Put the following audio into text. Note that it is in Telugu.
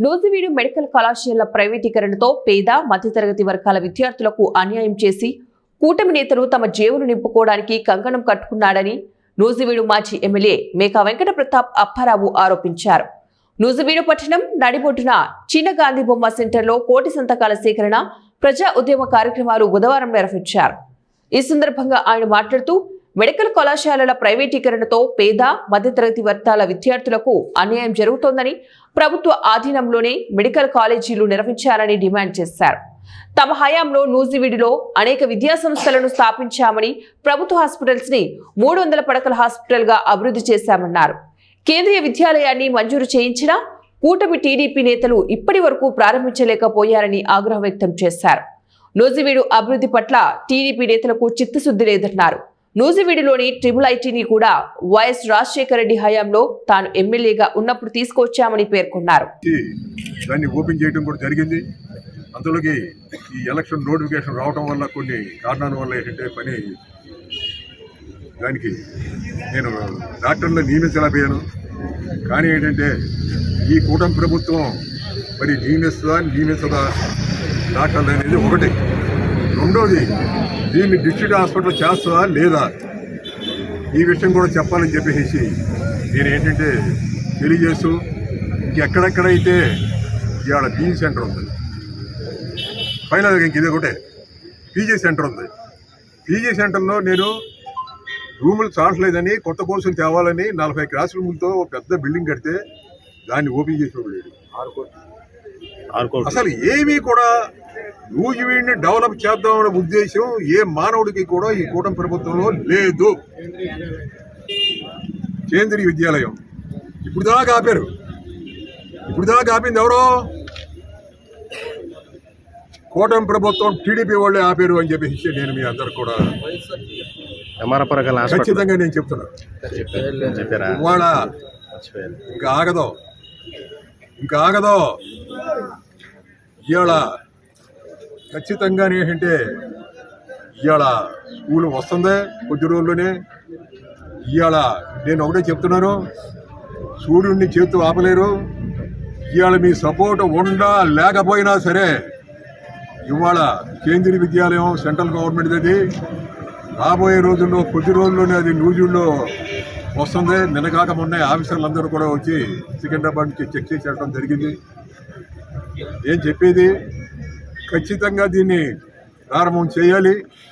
నూజివీడు మెడికల్ కళాశాల ప్రైవేటీకరణతో పేద మధ్యతరగతి వర్గాల విద్యార్థులకు అన్యాయం చేసి కూటమి నేతలు తమ జేబును నింపుకోవడానికి కంకణం కట్టుకున్నాడని నూజివీడు మాజీ ఎమ్మెల్యే మేకా వెంకట ప్రతాప్ అప్పారావు ఆరోపించారు. నూజివీడు పట్టణం నడిబొడ్డున చిన్న గాంధీ బొమ్మ సెంటర్లో కోటి సంతకాల సేకరణ ప్రజా ఉద్యమ కార్యక్రమాలు బుధవారం నిర్వహించారు. ఈ సందర్భంగా ఆయన మాట్లాడుతూ మెడికల్ కళాశాలల ప్రైవేటీకరణతో పేద మధ్యతరగతి వర్గాల విద్యార్థులకు అన్యాయం జరుగుతోందని, ప్రభుత్వ ఆధీనంలోనే మెడికల్ కాలేజీలు నిర్వహించాలని డిమాండ్ చేశారు. తమ హయాంలో నూజివీడులో అనేక విద్యా సంస్థలను స్థాపించామని, ప్రభుత్వ హాస్పిటల్స్ ని 300 పడకల హాస్పిటల్ గా అభివృద్ధి చేశామన్నారు. కేంద్రీయ విద్యాలయాన్ని మంజూరు చేయించినా కూటమి టీడీపీ నేతలు ఇప్పటి వరకు ప్రారంభించలేకపోయారని ఆగ్రహం వ్యక్తం చేశారు. నూజివీడు అభివృద్ధి పట్ల టీడీపీ నేతలకు చిత్తశుద్ధి లేదన్నారు. నూజివీడులోని IIITని కూడా వైఎస్ రాజశేఖర రెడ్డి హయాంలో తాను ఎమ్మెల్యేగా ఉన్నప్పుడు తీసుకొచ్చామని పేర్కొన్నారు. దాన్ని ఓపెన్ చేయడం కూడా జరిగింది. అందులోకి ఈ ఎలక్షన్ నోటిఫికేషన్ రావడం వల్ల కొన్ని కారణాల వల్ల ఏంటంటే పని దానికి నేను డాక్టర్లు నియమించలేకపోయాను. కానీ ఏంటంటే ఈ కూటమి ప్రభుత్వం మరి నియమించదా డాక్టర్లు అనేది ఒకటి. రెండోది, దీన్ని డిస్ట్రిక్ట్ హాస్పిటల్ చేస్తుందా లేదా ఈ విషయం కూడా చెప్పాలని చెప్పేసి నేను ఏంటంటే తెలియజేస్తూ, ఇంకెక్కడెక్కడైతే ఇవాళ పీజీ సెంటర్ ఉంది, ఫైనల్గా ఇంక ఇది ఒకటే పీజీ సెంటర్ ఉంది. పీజీ సెంటర్లో నేను రూములు చాలట్లేదని కొత్త కోర్సులు తేవాలని 40 క్లాస్ రూములతో పెద్ద బిల్డింగ్ కడితే దాన్ని ఓపెన్ చేసేవాడు. అసలు ఏమీ కూడా నూజివీడిని డెవలప్ చేద్దామనే ఉద్దేశం ఏ మానవుడికి కూడా ఈ కూటమి ప్రభుత్వంలో లేదు. కేంద్రీయ విద్యాలయం ఇప్పుడు దాకా ఆపారు. ఇప్పుడు దాకా ఆపింది ఎవరో? కూటమి ప్రభుత్వం, టీడీపీ వాళ్ళే ఆపారు అని చెప్పేసి నేను మీ అందరు కూడా ఖచ్చితంగా నేను చెప్తున్నా. ఇవాళ ఇంకా ఆగదో ఇవాళ ఖచ్చితంగా ఏంటంటే ఇవాళ స్కూల్ వస్తుందే కొద్ది రోజుల్లోనే. ఇవాళ నేను ఒకటే చెప్తున్నాను, సూర్యుడిని చేతు ఆపలేరు. ఇవాళ మీ సపోర్ట్ ఉండా లేకపోయినా సరే ఇవాళ కేంద్రీయ విద్యాలయం సెంట్రల్ గవర్నమెంట్ అది రాబోయే రోజుల్లో కొద్ది రోజుల్లోనే అది నూజివీడులో వస్తుంది. నిన్నగాక మొన్న ఆఫీసర్లందరూ కూడా వచ్చి సికింద్రాబాద్ నుంచి చెక్ చేసి వెళ్ళడం జరిగింది. ఏం చెప్పేది, ఖచ్చితంగా దీన్ని ప్రారంభం చేయాలి.